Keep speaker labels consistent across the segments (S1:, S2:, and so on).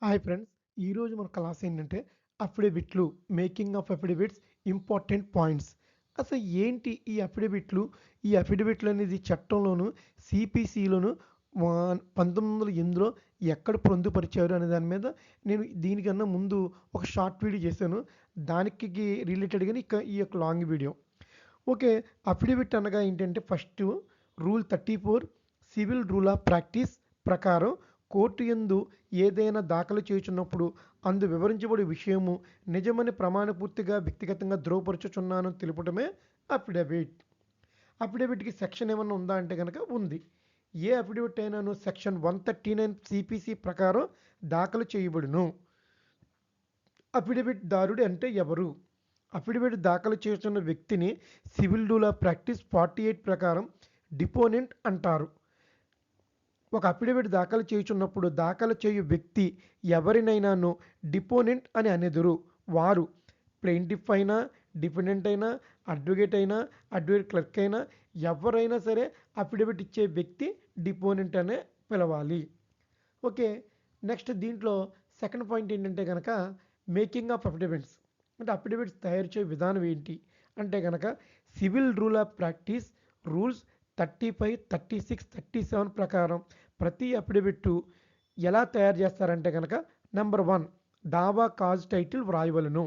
S1: Hi friends. ఈరోజు మన class ఏంటంటే అఫిడవిట్లు, making of affidavits, important points. అసలు ఏంటి ఈ అఫిడవిట్లు? ఈ అఫిడవిట్లు అనేది చట్టంలోను, సిపిసిలోను 1908లో ఎక్కడ పొందుపరిచారు అనే దాని మీద నేను దీనికన్నా ముందు ఒక షార్ట్ వీడియో చేశాను. దానికి రిలేటెడ్గానే ఈ యొక్క లాంగ్ వీడియో. ఓకే. అఫిడవిట్ అనగా ఏంటంటే first rule 34 civil rule of practice ప్రకారం కోర్టు యందు ఏదైనా దాఖలు చేయుచున్నప్పుడు అందు వివరించబడే విషయము నిజమని ప్రమాణపూర్తిగా వ్యక్తిగతంగా ధృవపరచుచున్నాను తెలుపటమే అఫిడవిట్. అఫిడవిట్‌కి సెక్షన్ ఏమన్నా ఉందా అంటే గనక ఉంది. ఏ అఫిడవిట్ అయినాను సెక్షన్ 139 సిపిసి ప్రకారం దాఖలు చేయబడును. అఫిడవిట్ దారుడు అంటే ఎవరు? అఫిడవిట్ దాఖలు చేస్తున్న వ్యక్తిని సివిల్ రూల్ ఆఫ్ ప్రాక్టీస్ 48 ప్రకారం డిపోనెంట్ అంటారు. ఒక అఫిడవిట్ దాఖలు చేయుచున్నప్పుడు దాఖలు చేయు వ్యక్తి ఎవరినైనాను డిపోనెంట్ అని అనెదరు. వారు ప్లెయింటిఫ్ అయినా, డిఫెండెంట్ అయినా, అడ్వకేట్ అయినా, అడ్వకేట్ క్లర్క్ అయినా ఎవరైనా సరే అఫిడవిట్ ఇచ్చే వ్యక్తి డిపోనెంట్ అనే పిలవాలి. ఓకే. నెక్స్ట్ దీంట్లో సెకండ్ పాయింట్ ఏంటంటే గనక మేకింగ్ ఆఫ్ అఫిడవిట్స్. అంటే అఫిడవిట్స్ తయారు చేయే విధానం ఏంటి అంటే గనక civil rule of practice rules 35, 36, 37 ప్రకారం ప్రతి అఫిడవిట్ ఎలా తయారు చేస్తారంటే గనక నెంబర్ 1 దావా కాజ్ టైటిల్ వ్రాయవలను.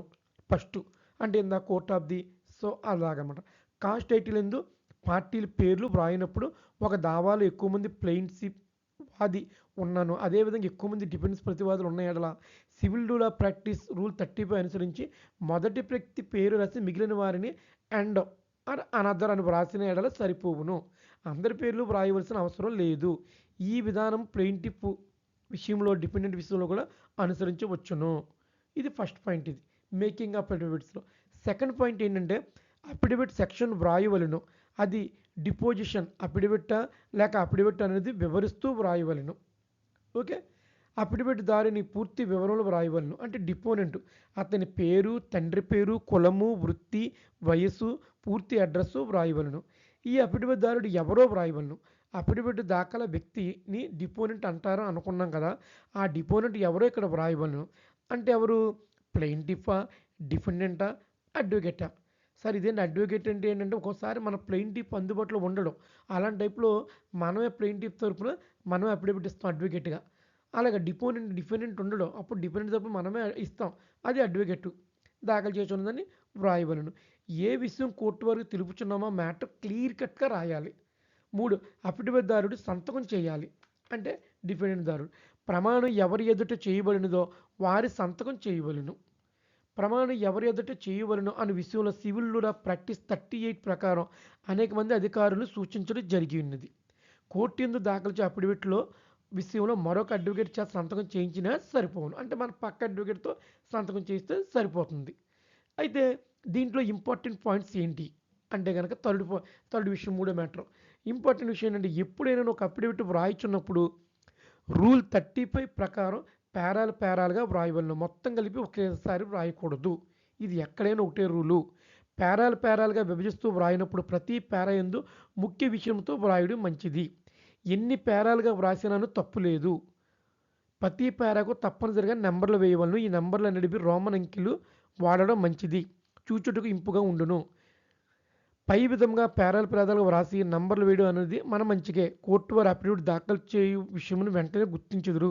S1: ఫస్ట్ అంటే in the court of the so అలాగనమాట. కాజ్ టైటిల్ ఎందు పార్టీల పేర్లు వ్రాయినప్పుడు ఒక దావాలో ఎక్కువ మంది ప్లెయింట్స్ వాది ఉన్నాను, అదేవిధంగా ఎక్కువ మంది డిఫెన్స్ ప్రతివాదులు ఉన్న ఎడల civil rule of practice rule 35 అనుసరించి మొదటి వ్యక్తి పేరు రాసి మిగిలిన వారిని అండ్ ఆర్ అనదర్ అని వ్రాసిన ఎడల సరిపోవును. అందరి పేర్లు వ్రాయవలసిన అవసరం లేదు. ఈ విధానం ప్లెయింటిఫ్ విషయంలో, డిపెండెంట్ విషయంలో కూడా అనుసరించవచ్చును. ఇది ఫస్ట్ పాయింట్. ఇది మేకింగ్ ఆఫ్ అఫిడవిట్స్లో. సెకండ్ పాయింట్ ఏంటంటే అఫిడవిట్ సెక్షన్ వ్రాయవలను. అది డిపోజిషన్ అఫిడవిట్టా లేక అఫిడవిట్ అనేది వివరిస్తూ వ్రాయవలను. ఓకే. అఫిడవిట్ దారిని పూర్తి వివరాలు వ్రాయవలను. అంటే డిపోనెంట్ అతని పేరు, తండ్రి పేరు, కులము, వృత్తి, వయస్సు, పూర్తి అడ్రస్సు వ్రాయవలను. ఈ అఫిడవిట్ దారుడు ఎవరో వ్రాయవలను. అఫిడవిట్ దాఖల వ్యక్తిని డిపోనెంట్ అంటారు అనుకున్నాం కదా. ఆ డిపోనెంట్ ఎవరో ఇక్కడ వ్రాయవలను. అంటే ఎవరు? ప్లెయింటిఫా, డిఫెండెంటా, అడ్వకేటా? సార్ ఇదేంటి అడ్వకేట్ అంటే ఏంటంటే ఒక్కోసారి మన ప్లెయింటిఫ్ అందుబాటులో ఉండడం. అలాంటి టైప్లో మనమే ప్లెయింటిఫ్ తరపున మనమే అఫిడవిట్ ఇస్తాం అడ్వకేట్గా. అలాగే డిఫెండెంట్ ఉండడు. అప్పుడు డిఫెండెంట్ తరపున మనమే ఇస్తాం. అది అడ్వకేట్ దాఖలు చేసి ఉన్నదని వ్రాయవలను. ఏ విషయం కోర్టు వరకు తెలుపుచున్నామో మ్యాటర్ క్లియర్ కట్గా రాయాలి. 3 అఫిడవిట్ దారుడు సంతకం చేయాలి. అంటే డిఫెండెంట్ దారుడు ప్రమాణం ఎవరి ఎదుట చేయబడినదో వారి సంతకం చేయవలను. ప్రమాణం ఎవరి ఎదుట చేయవలను అనే విషయంలో సివిల్ రూల్ ఆఫ్ ప్రాక్టీస్ 38 ప్రకారం అనేక మంది అధికారులు సూచించడం జరిగి ఉన్నది. కోర్టు యందు దాఖలు చే అఫిడవిట్లో విషయంలో మరొక అడ్వకేట్ చేత సంతకం చేయించినా సరిపోవును. అంటే మన పక్క అడ్వకేట్‌తో సంతకం చేయిస్తే సరిపోతుంది. అయితే దీంట్లో ఇంపార్టెంట్ పాయింట్స్ ఏంటి అంటే గనక థర్డ్ విషయం, మూడో మ్యాటర్. ఇంపార్టెంట్ విషయం ఏంటంటే ఎప్పుడైనా ఒక అఫిడవిట్ వ్రాయిచున్నప్పుడు రూల్ 35 ప్రకారం పేరాలుగా వ్రాయవలను. మొత్తం కలిపి ఒకేసారి వ్రాయకూడదు. ఇది ఎక్కడైనా ఒకటే రూలు. పేరాలుగా విభజిస్తూ వ్రాయినప్పుడు ప్రతి పేరా యందు ముఖ్య విషయంతో వ్రాయడం మంచిది. ఎన్ని పేరాలుగా వ్రాసినాను తప్పు లేదు. ప్రతి పేరాకు తప్పనిసరిగా నెంబర్లు వేయవలను. ఈ నెంబర్లు అనేటివి రోమన్ అంకెలు వాడడం మంచిది. చూచుటకు ఇంపుగా ఉండును. పై విధంగా పేరాలుగా వ్రాసి నంబర్లు వేయడం అనేది మన మంచికే. కోర్టు వారు అఫిడవిట్ దాఖలు చేయు విషయమును వెంటనే గుర్తించుదురు.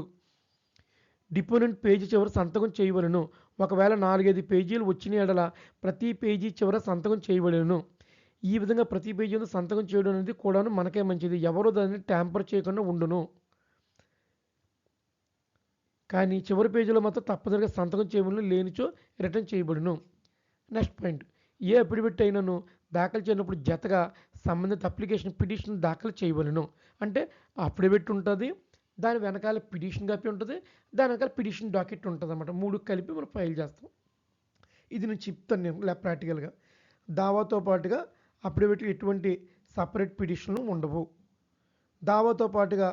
S1: డిపోనెంట్ పేజీ చివర సంతకం చేయవలను. ఒకవేళ 4, 5 పేజీలు వచ్చిన ఎడల ప్రతి పేజీ చివర సంతకం చేయవలెను. ఈ విధంగా ప్రతి పేజీ యందు సంతకం చేయడం అనేది కూడాను మనకే మంచిది. ఎవరు దాన్ని ట్యాంపర్ చేయకుండా ఉండును. కానీ చివరి పేజీలో మాత్రం తప్పనిసరిగా సంతకం చేయవలెను. లేనిచో రిటర్న్ చేయబడును. Next point. ఏ అఫిడవిట్ అయినను దాఖలు చేయనప్పుడు జతగా సంబంధిత అప్లికేషన్ పిటిషన్ దాఖలు చేయవలెను. అంటే అఫిడవిట్ ఉంటుంది. దాని వెనకాల పిటిషన్ కాపీ ఉంటుంది. దాని వెనకాల పిటిషన్ డాక్యుమెంట్ ఉంటదన్నమాట. 3 కలిపి మనం ఫైల్ చేస్తాం. ఇది నేను చెప్తాను నేను ప్రాక్టికల్‌గా. దావాతో పాటుగా అఫిడవిట్‌కి ఎటువంటి సెపరేట్ పిటిషన్‌లు ఉండవు. దావాతో పాటుగా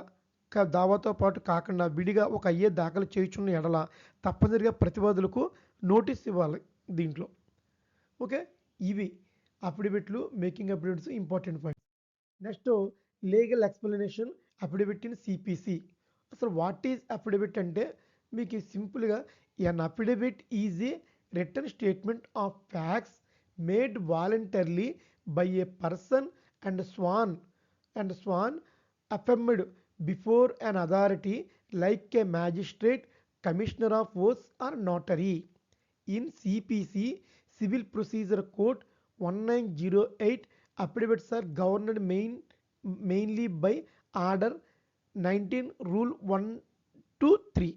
S1: దావాతో పాటు కాకుండా విడిగా ఒక ఐఏ దాఖలు చేయుచున్న ఎడల తప్పనిసరిగా ప్రతివాదులకు నోటీస్ ఇవ్వాలి దీంట్లో. ఓకే. ఇవి అఫిడవిట్లు, making affidavits important points. Next legal explanation affidavit in CPC. అసలు వాట్ ఈజ్ అఫిడవిట్ అంటే మీకు సింపుల్గా an affidavit is a written statement of facts made voluntarily by a person and sworn affirmed before an authority like a magistrate, commissioner of oaths or notary. In CPC, Civil Procedure Code 1908, affidavits are governed mainly by Order 19 Rule 1 to 3.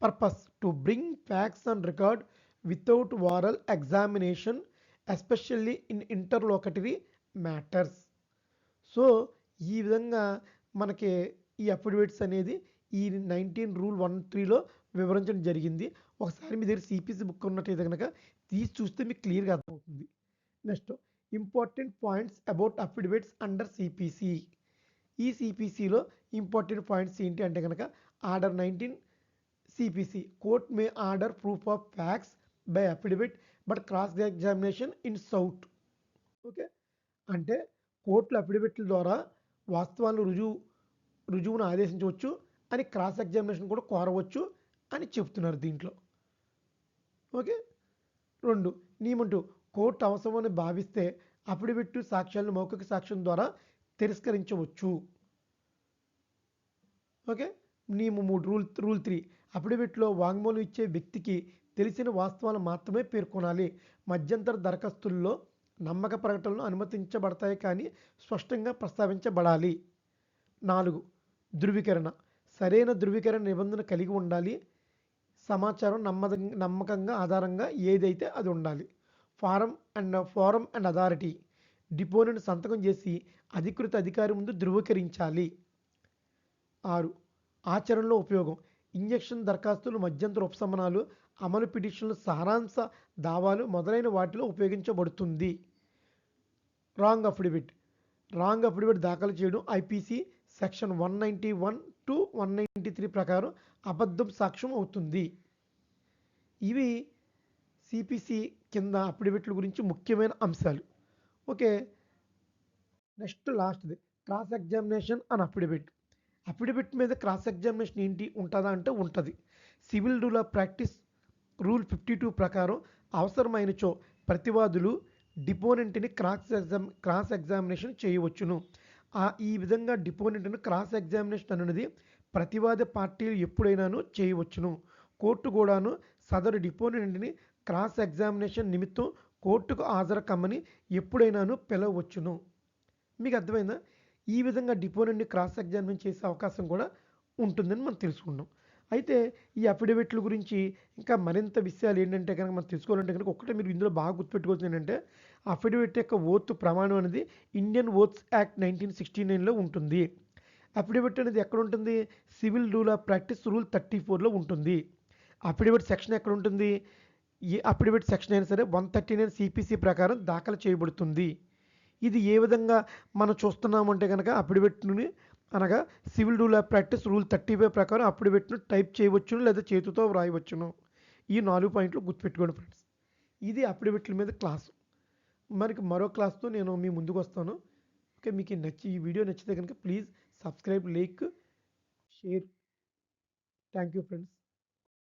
S1: Purpose: to bring facts on record without oral examination, especially in interlocutory matters. So ఈ విధంగా మనకి ఈ affidavits అనేది ఈ 19 rule 1.3లో వివరించడం జరిగింది. ఒకసారి మీ దగ్గర సిపిసి బుక్ ఉన్నట్టయితే కనుక తీసి చూస్తే మీకు క్లియర్గా అర్థమవుతుంది. Next important points about affidavits under CPC. ఈ సిపిసిలో ఇంపార్టెంట్ పాయింట్స్ ఏంటి అంటే కనుక order 19 CPC court may order proof of facts by affidavit but cross examination in south. Okay, అంటే కోర్టుల అఫిడవిట్ల ద్వారా వాస్తవాలను రుజువును ఆదేశించవచ్చు అని క్రాస్ ఎగ్జామినేషన్ కూడా కోరవచ్చు అని చెప్తున్నారు దీంట్లో. ఓకే, 2 నియమం 2 కోర్టు అవసరమని భావిస్తే అఫిడవిట్ సాక్ష్యాలను మౌఖిక సాక్ష్యం ద్వారా తిరస్కరించవచ్చు. ఓకే, నియమం 3 రూల్ 3 అఫిడవిట్లో వాంగ్మూలం ఇచ్చే వ్యక్తికి తెలిసిన వాస్తవాలు మాత్రమే పేర్కొనాలి. మధ్యంతర దరఖాస్తుల్లో నమ్మక ప్రకటనలు అనుమతించబడతాయి కానీ స్పష్టంగా ప్రస్తావించబడాలి. 4 ధృవీకరణ సరైన ధృవీకరణ నిబంధన కలిగి ఉండాలి. సమాచారం నమ్మకంగా ఆధారంగా ఏదైతే అది ఉండాలి. ఫారం అండ్ అథారిటీ డిపోనెంట్ సంతకం చేసి అధికృత అధికారి ముందు ధృవీకరించాలి. 6 ఆచరణలో ఉపయోగం ఇంజెక్షన్ దరఖాస్తులు, మధ్యంతర ఉపశమనాలు, అమలు పిటిషన్లు, సారాంశ దావాలు మొదలైన వాటిలో ఉపయోగించబడుతుంది. రాంగ్ అఫిడవిట్ దాఖలు చేయడం ఐపీసీ సెక్షన్ 191 టు 193 ప్రకారం అబద్ధం సాక్ష్యం అవుతుంది. ఇవి సిపిసి కింద అఫిడవిట్ల గురించి ముఖ్యమైన అంశాలు. ఓకే, నెక్స్ట్ లాస్ట్ది క్రాస్ ఎగ్జామినేషన్ అండ్ అఫిడవిట్ మీద క్రాస్ ఎగ్జామినేషన్ ఏంటి ఉంటుందా అంటే ఉంటుంది. Civil rule of practice rule 52 ప్రకారం అవసరమైనచో ప్రతివాదులు డిపోనెంట్ని క్రాస్ ఎగ్జామినేషన్ చేయవచ్చును. ఈ విధంగా డిపోనెంట్ను క్రాస్ ఎగ్జామినేషన్ అనేది ప్రతివాద పార్టీలు ఎప్పుడైనాను చేయవచ్చును. కోర్టు కూడాను సదరు డిపోనెంట్ని క్రాస్ ఎగ్జామినేషన్ నిమిత్తం కోర్టుకు హాజరు కమ్మని ఎప్పుడైనాను పిలవచ్చును. మీకు అర్థమైందా? ఈ విధంగా డిపోనెంట్ని క్రాస్ ఎగ్జామినేషన్ చేసే అవకాశం కూడా ఉంటుందని మనం తెలుసుకున్నాం. అయితే ఈ అఫిడవిట్ల గురించి ఇంకా మరింత విషయాలు ఏంటంటే కనుక మనం తెలుసుకోవాలంటే కనుక ఒకటే మీరు ఇందులో బాగా గుర్తుపెట్టుకోవాల్సింది ఏంటంటే అఫిడవిట్ యొక్క ఓత్ ప్రమాణం అనేది ఇండియన్ ఓత్స్ యాక్ట్ 1969లో ఉంటుంది. అఫిడవిట్ అనేది ఎక్కడ ఉంటుంది? Civil rule of practice rule 34లో ఉంటుంది. అఫిడవిట్ సెక్షన్ ఎక్కడ ఉంటుంది? ఏ అఫిడవిట్ సెక్షన్ అయినా సరే 139 సిపిసి ప్రకారం దాఖలు చేయబడుతుంది. ఇది ఏ విధంగా మనం చూస్తున్నామంటే కనుక అఫిడవిట్ని అనగా civil rule of practice rule 35 ప్రకారం అఫిడవిట్ను టైప్ చేయవచ్చును లేదా చేతితో వ్రాయవచ్చును. ఈ 4 పాయింట్లు గుర్తుపెట్టుకోండి ఫ్రెండ్స్. ఇది అఫిడవిట్ల మీద క్లాసు. మనకి మరో క్లాస్తో నేను మీ ముందుకు వస్తాను. ఓకే, మీకు ఈ వీడియో నచ్చితే కనుక please subscribe, like, share. Thank you friends.